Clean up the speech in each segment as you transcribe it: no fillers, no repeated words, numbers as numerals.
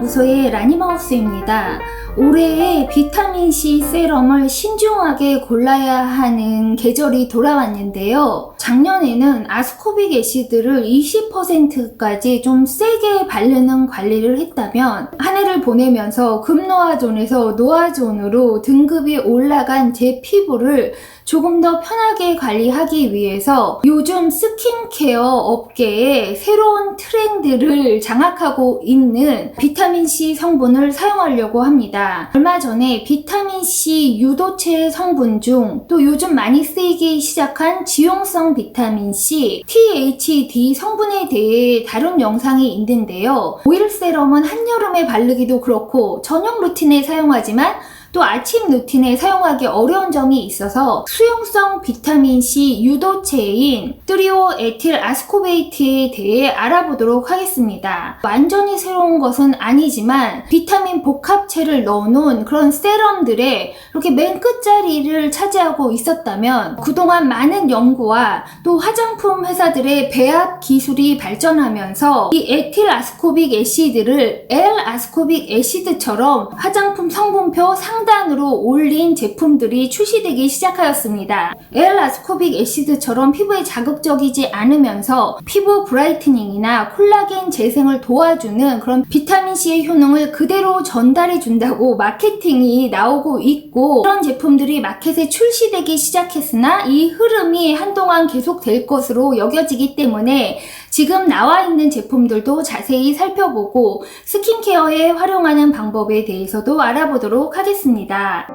연구소의 라니마우스입니다. 올해의 비타민C 세럼을 신중하게 골라야 하는 계절이 돌아왔는데요. 작년에는 아스코빅 애시드를 20%까지 좀 세게 바르는 관리를 했다면 한 해를 보내면서 금노아존에서 노아존으로 등급이 올라간 제 피부를 조금 더 편하게 관리하기 위해서 요즘 스킨케어 업계의 새로운 트렌드를 장악하고 있는 비타민C 성분을 사용하려고 합니다. 얼마 전에 비타민C 유도체 성분 중 또 요즘 많이 쓰이기 시작한 지용성 비타민C, THD 성분에 대해 다룬 영상이 있는데요. 오일 세럼은 한여름에 바르기도 그렇고 저녁 루틴에 사용하지만 또 아침 루틴에 사용하기 어려운 점이 있어서 수용성 비타민C 유도체인 트리오에틸 아스코베이트에 대해 알아보도록 하겠습니다. 완전히 새로운 것은 아니지만 비타민 복합체를 넣어놓은 그런 세럼들의 이렇게 맨 끝자리를 차지하고 있었다면 그동안 많은 연구와 또 화장품 회사들의 배합 기술이 발전하면서 이 에틸 아스코빅 애시드를 L-아스코빅 애시드처럼 화장품 성분표 상단으로 올린 제품들이 출시되기 시작하였습니다. L-아스코빅 애시드처럼 피부에 자극적이지 않으면서 피부 브라이트닝이나 콜라겐 재생을 도와주는 그런 비타민C의 효능을 그대로 전달해 준다고 마케팅이 나오고 있고 그런 제품들이 마켓에 출시되기 시작했으나 이 흐름이 한동안 계속될 것으로 여겨지기 때문에 지금 나와 있는 제품들도 자세히 살펴보고 스킨케어에 활용하는 방법에 대해서도 알아보도록 하겠습니다.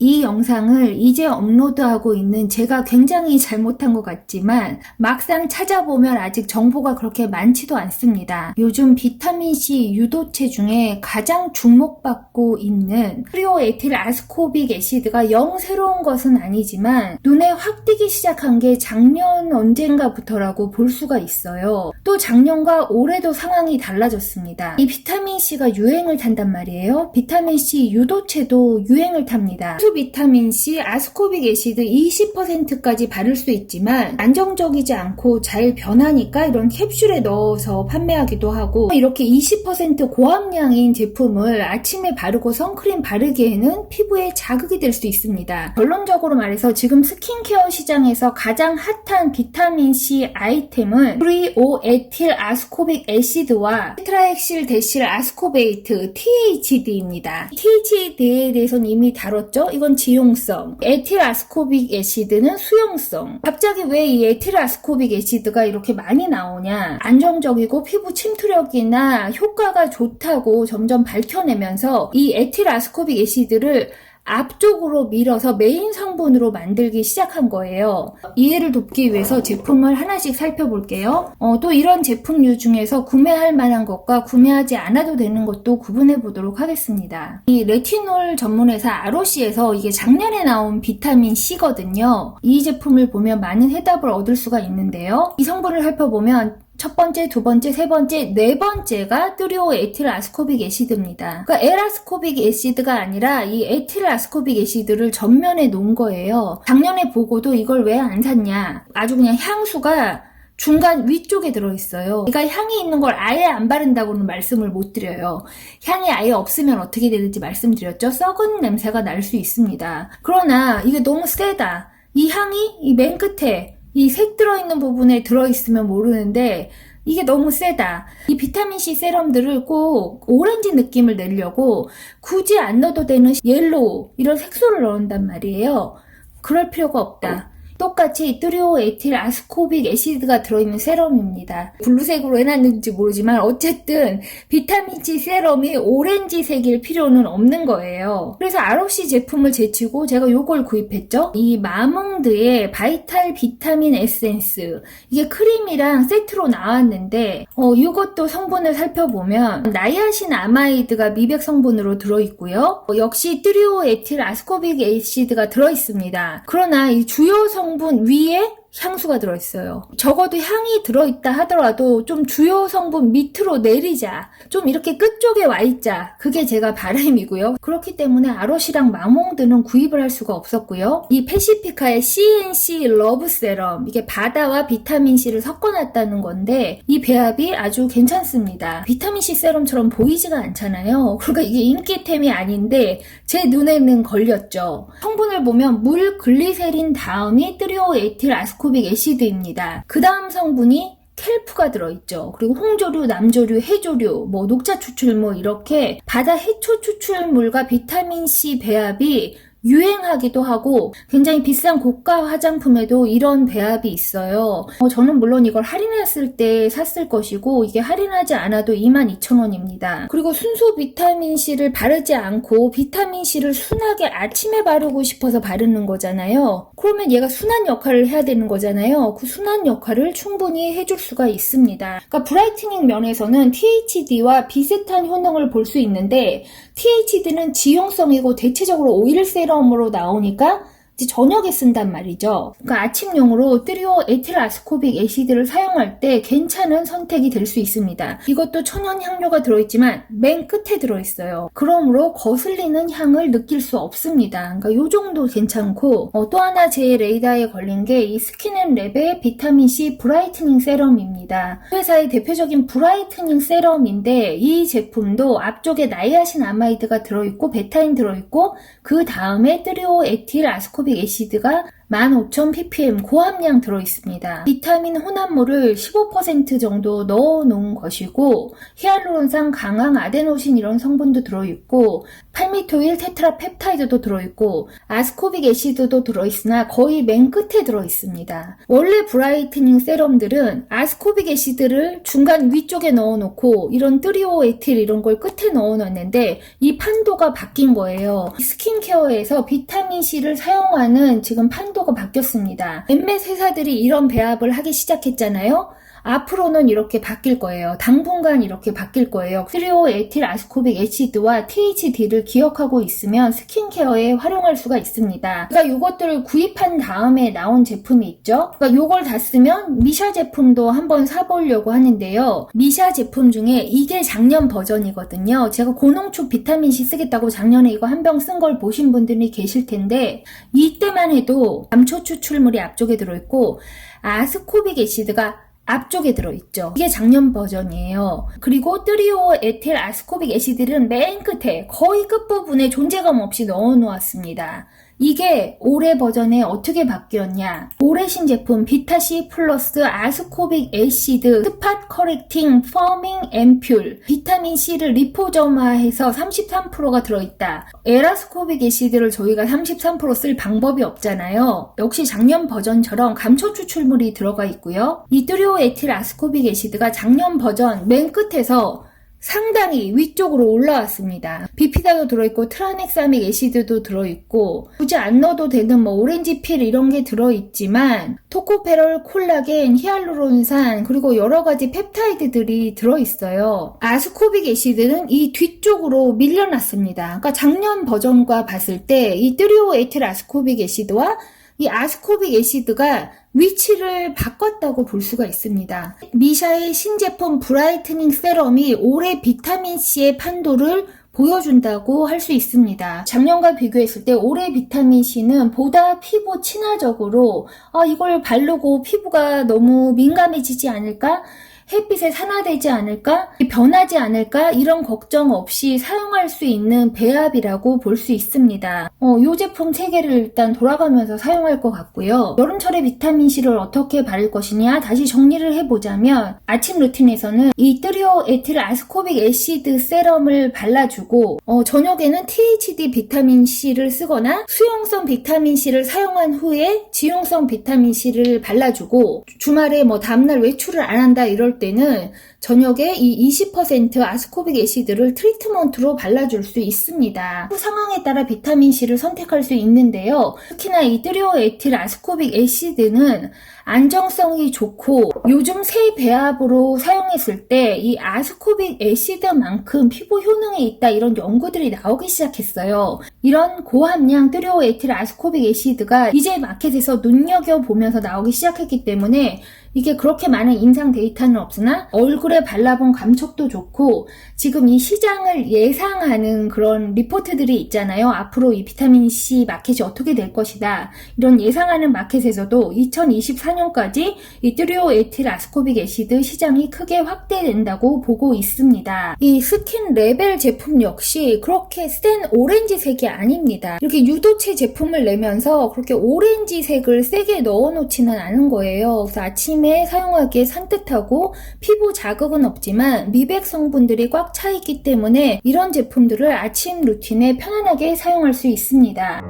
이 영상을 이제 업로드하고 있는 제가 굉장히 잘못한 것 같지만 막상 찾아보면 아직 정보가 그렇게 많지도 않습니다. 요즘 비타민C 유도체 중에 가장 주목받고 있는 트리오에틸 아스코빅 애시드가 영 새로운 것은 아니지만 눈에 확 띄기 시작한 게 작년 언젠가부터라고 볼 수가 있어요. 또 작년과 올해도 상황이 달라졌습니다. 이 비타민C가 유행을 탄단 말이에요. 비타민C 유도체도 유행을 탑니다. 비타민C, 아스코빅 애시드 20%까지 바를 수 있지만 안정적이지 않고 잘 변하니까 이런 캡슐에 넣어서 판매하기도 하고 이렇게 20% 고함량인 제품을 아침에 바르고 선크림 바르기에는 피부에 자극이 될 수 있습니다. 결론적으로 말해서 지금 스킨케어 시장에서 가장 핫한 비타민C 아이템은 트리오에틸 아스코빅 애시드와 테트라엑실 데실 아스코베이트 THD입니다. THD에 대해서는 이미 다뤘죠? 이건 지용성, 에틸 아스코빅 애시드는 수용성. 갑자기 왜 이 에틸 아스코빅 애시드가 이렇게 많이 나오냐? 안정적이고 피부 침투력이나 효과가 좋다고 점점 밝혀내면서 이 에틸 아스코빅 애시드를 앞쪽으로 밀어서 메인 성분으로 만들기 시작한 거예요. 이해를 돕기 위해서 제품을 하나씩 살펴볼게요. 또 이런 제품류 중에서 구매할 만한 것과 구매하지 않아도 되는 것도 구분해 보도록 하겠습니다. 이 레티놀 전문회사 ROC에서 이게 작년에 나온 비타민 C거든요. 이 제품을 보면 많은 해답을 얻을 수가 있는데요. 이 성분을 살펴보면 첫 번째, 두 번째, 세 번째, 네 번째가 트리오에틸 아스코빅 애시드입니다. 그러니까 L-아스코빅 애시드가 아니라 이 에틸 아스코빅 애시드를 전면에 놓은 거예요. 작년에 보고도 이걸 왜 안 샀냐? 아주 그냥 향수가 중간 위쪽에 들어있어요. 그러니까 향이 있는 걸 아예 안 바른다고는 말씀을 못 드려요. 향이 아예 없으면 어떻게 되는지 말씀드렸죠? 썩은 냄새가 날 수 있습니다. 그러나 이게 너무 세다. 이 향이 이 맨 끝에 이 색 들어있는 부분에 들어있으면 모르는데 이게 너무 세다. 이 비타민C 세럼들을 꼭 오렌지 느낌을 내려고 굳이 안 넣어도 되는 옐로우 이런 색소를 넣는단 말이에요. 그럴 필요가 없다. 똑같이 트리오에틸 아스코빅 애시드가 들어있는 세럼입니다. 블루색으로 해놨는지 모르지만 어쨌든 비타민C 세럼이 오렌지색일 필요는 없는 거예요. 그래서 ROC 제품을 제치고 제가 요걸 구입했죠. 이 마몽드의 바이탈 비타민 에센스, 이게 크림이랑 세트로 나왔는데 이것도 성분을 살펴보면 나이아신 아마이드가 미백 성분으로 들어있고요. 역시 트리오에틸 아스코빅 애시드가 들어있습니다. 그러나 이 주요 성분 위에 향수가 들어있어요. 적어도 향이 들어있다 하더라도 좀 주요 성분 밑으로 내리자. 좀 이렇게 끝쪽에 와 있자. 그게 제가 바람이고요. 그렇기 때문에 아롯이랑 마몽드는 구입을 할 수가 없었고요. 이 패시피카의 CNC 러브 세럼, 이게 바다와 비타민C를 섞어놨다는 건데 이 배합이 아주 괜찮습니다. 비타민C 세럼처럼 보이지가 않잖아요. 그러니까 이게 인기템이 아닌데 제 눈에는 걸렸죠. 성분을 보면 물, 글리세린 다음이 트리오에틸 아스코빅 애시드입니다. 그 다음 성분이 켈프가 들어있죠. 그리고 홍조류, 남조류, 해조류, 녹차 추출물 이렇게 바다 해초 추출물과 비타민C 배합이 유행하기도 하고 굉장히 비싼 고가 화장품에도 이런 배합이 있어요. 저는 물론 이걸 할인했을 때 샀을 것이고 이게 할인하지 않아도 22,000원입니다. 그리고 순수 비타민C를 바르지 않고 비타민C를 순하게 아침에 바르고 싶어서 바르는 거잖아요. 그러면 얘가 순한 역할을 해야 되는 거잖아요. 그 순한 역할을 충분히 해줄 수가 있습니다. 그러니까 브라이트닝 면에서는 THD와 비슷한 효능을 볼 수 있는데 THD는 지용성이고 대체적으로 오일 세럼으로 나오니까 이제 저녁에 쓴단 말이죠. 그러니까 아침용으로 트리오에틸 아스코빅 애시드를 사용할 때 괜찮은 선택이 될 수 있습니다. 이것도 천연 향료가 들어있지만 맨 끝에 들어있어요. 그러므로 거슬리는 향을 느낄 수 없습니다. 그러니까 요 정도 괜찮고 또 하나 제 레이더에 걸린 게 이 스킨앤랩의 비타민C 브라이트닝 세럼입니다. 회사의 대표적인 브라이트닝 세럼인데 이 제품도 앞쪽에 나이아신 아마이드가 들어있고 베타인 들어있고 그 다음에 트리오에틸 아스코빅 애시드가 15,000ppm 고함량 들어있습니다. 비타민 혼합물을 15% 정도 넣어 놓은 것이고 히알루론산, 강황, 아데노신 이런 성분도 들어있고 팔미토일 테트라펩타이드도 들어있고 아스코빅 애시드도 들어있으나 거의 맨 끝에 들어있습니다. 원래 브라이트닝 세럼들은 아스코빅 애시드를 중간 위쪽에 넣어 놓고 이런 트리오에틸 이런 걸 끝에 넣어 놨는데 이 판도가 바뀐 거예요. 스킨케어에서 비타민C를 사용하는 지금 판도가 바뀌었습니다. 몇몇 회사들이 이런 배합을 하기 시작했잖아요. 앞으로는 이렇게 바뀔 거예요. 당분간 이렇게 바뀔 거예요. 트리오에틸 아스코빅 애시드와 THD를 기억하고 있으면 스킨케어에 활용할 수가 있습니다. 그러니까 이것들을 구입한 다음에 나온 제품이 있죠. 그러니까 이걸 다 쓰면 미샤 제품도 한번 사보려고 하는데요. 미샤 제품 중에 이게 작년 버전이거든요. 제가 고농축 비타민C 쓰겠다고 작년에 이거 한 병 쓴 걸 보신 분들이 계실 텐데 이때만 해도 감초 추출물이 앞쪽에 들어있고 아스코빅 애시드가 앞쪽에 들어있죠. 이게 작년 버전이에요. 그리고 트리오에틸 아스코빅 애시드는 맨 끝에 거의 끝부분에 존재감 없이 넣어 놓았습니다. 이게 올해 버전에 어떻게 바뀌었냐. 올해 신제품 비타C 플러스 아스코빅 애시드 스팟 커렉팅 퍼밍 앰퓰 비타민C를 리포점화해서 33%가 들어있다. 에라스코빅 애시드를 저희가 33%쓸 방법이 없잖아요. 역시 작년 버전처럼 감초 추출물이 들어가 있고요. 이 트리오에틸 아스코빅 애시드가 작년 버전 맨 끝에서 상당히 위쪽으로 올라왔습니다. 비피다도 들어있고 트라넥사믹 애시드도 들어있고 굳이 안 넣어도 되는 오렌지 필 이런 게 들어있지만 토코페롤, 콜라겐, 히알루론산 그리고 여러가지 펩타이드들이 들어있어요. 아스코빅 애시드는 이 뒤쪽으로 밀려났습니다. 그러니까 작년 버전과 봤을 때 이 트리오에틸 아스코빅 애시드와 이 아스코빅 애시드가 위치를 바꿨다고 볼 수가 있습니다. 미샤의 신제품 브라이트닝 세럼이 올해 비타민C의 판도를 보여준다고 할 수 있습니다. 작년과 비교했을 때 올해 비타민C는 보다 피부 친화적으로 이걸 바르고 피부가 너무 민감해지지 않을까? 햇빛에 산화되지 않을까? 변하지 않을까? 이런 걱정 없이 사용할 수 있는 배합이라고 볼 수 있습니다. 이 제품 3개를 일단 돌아가면서 사용할 것 같고요. 여름철에 비타민C를 어떻게 바를 것이냐? 다시 정리를 해보자면 아침 루틴에서는 이 트리오에틸 아스코빅 애시드 세럼을 발라주고 저녁에는 THD 비타민C를 쓰거나 수용성 비타민C를 사용한 후에 지용성 비타민C를 발라주고 주말에 다음날 외출을 안 한다 이럴 이럴 때는 저녁에 이 20% 아스코빅 애시드를 트리트먼트로 발라줄 수 있습니다. 상황에 따라 비타민C를 선택할 수 있는데요. 특히나 이 트리오에틸 아스코빅 애시드는 안정성이 좋고 요즘 새 배합으로 사용했을 때 이 아스코빅 애시드만큼 피부 효능이 있다 이런 연구들이 나오기 시작했어요. 이런 고함량 트리오에틸 아스코빅 애시드가 이제 마켓에서 눈여겨보면서 나오기 시작했기 때문에 이게 그렇게 많은 임상 데이터는 없으나 얼굴에 발라본 감촉도 좋고 지금 이 시장을 예상하는 그런 리포트들이 있잖아요. 앞으로 이 비타민C 마켓이 어떻게 될 것이다. 이런 예상하는 마켓에서도 2024년까지 이 트리오에틸 아스코빅 애시드 시장이 크게 확대된다고 보고 있습니다. 이 스킨 레벨 제품 역시 그렇게 센 오렌지색이 아닙니다. 이렇게 유도체 제품을 내면서 그렇게 오렌지색을 세게 넣어놓지는 않은 거예요. 그래서 아침에 사용하기에 산뜻하고 피부 자극은 없지만 미백 성분들이 꽉 차 있기 때문에 이런 제품들을 아침 루틴에 편안하게 사용할 수 있습니다.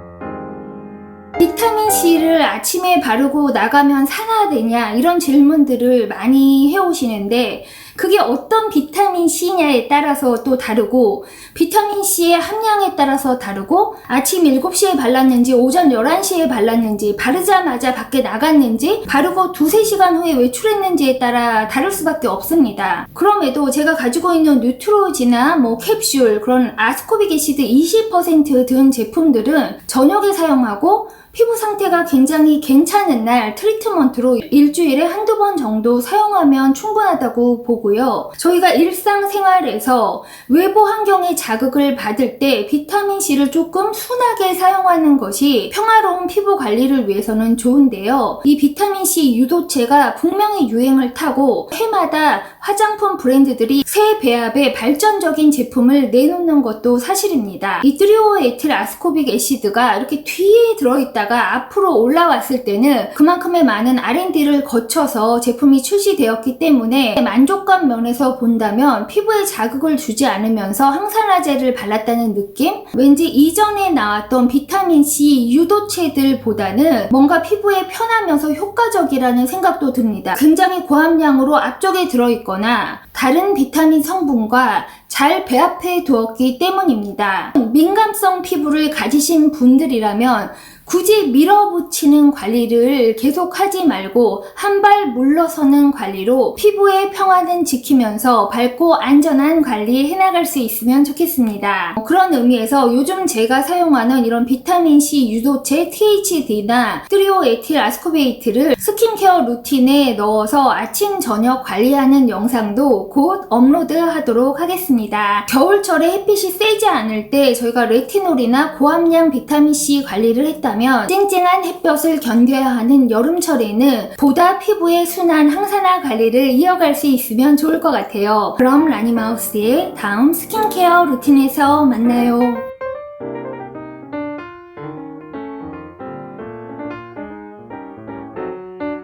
비타민C를 아침에 바르고 나가면 산화되냐 이런 질문들을 많이 해오시는데 그게 어떤 비타민C냐에 따라서 또 다르고 비타민C의 함량에 따라서 다르고 아침 7시에 발랐는지 오전 11시에 발랐는지 바르자마자 밖에 나갔는지 바르고 2-3시간 후에 외출했는지에 따라 다를 수밖에 없습니다. 그럼에도 제가 가지고 있는 뉴트로지나 캡슐 그런 아스코빅 애시드 20% 든 제품들은 저녁에 사용하고 피부 상태가 굉장히 괜찮은 날 트리트먼트로 일주일에 한두 번 정도 사용하면 충분하다고 보고요. 저희가 일상생활에서 외부 환경의 자극을 받을 때 비타민C를 조금 순하게 사용하는 것이 평화로운 피부 관리를 위해서는 좋은데요. 이 비타민C 유도체가 분명히 유행을 타고 해마다 화장품 브랜드들이 새 배합의 발전적인 제품을 내놓는 것도 사실입니다. 이 트리오에틸 아스코빅 애시드가 이렇게 뒤에 들어있다가 앞으로 올라왔을 때는 그만큼의 많은 R&D를 거쳐서 제품이 출시되었기 때문에 만족감 면에서 본다면 피부에 자극을 주지 않으면서 항산화제를 발랐다는 느낌? 왠지 이전에 나왔던 비타민C 유도체들보다는 뭔가 피부에 편하면서 효과적이라는 생각도 듭니다. 굉장히 고함량으로 앞쪽에 들어있거나 다른 비타민 성분과 잘 배합해 두었기 때문입니다. 민감성 피부를 가지신 분들이라면 굳이 밀어붙이는 관리를 계속 하지 말고 한 발 물러서는 관리로 피부의 평화는 지키면서 밝고 안전한 관리 해나갈 수 있으면 좋겠습니다. 그런 의미에서 요즘 제가 사용하는 이런 비타민C 유도체 THD나 트리오에틸 아스코베이트를 스킨케어 루틴에 넣어서 아침 저녁 관리하는 영상도 곧 업로드하도록 하겠습니다. 겨울철에 햇빛이 세지 않을 때 저희가 레티놀이나 고함량 비타민C 관리를 했다면 쨍쨍한 햇볕을 견뎌야 하는 여름철에는 보다 피부의 순한 항산화 관리를 이어갈 수 있으면 좋을 것 같아요. 그럼 라니마우스의 다음 스킨케어 루틴에서 만나요.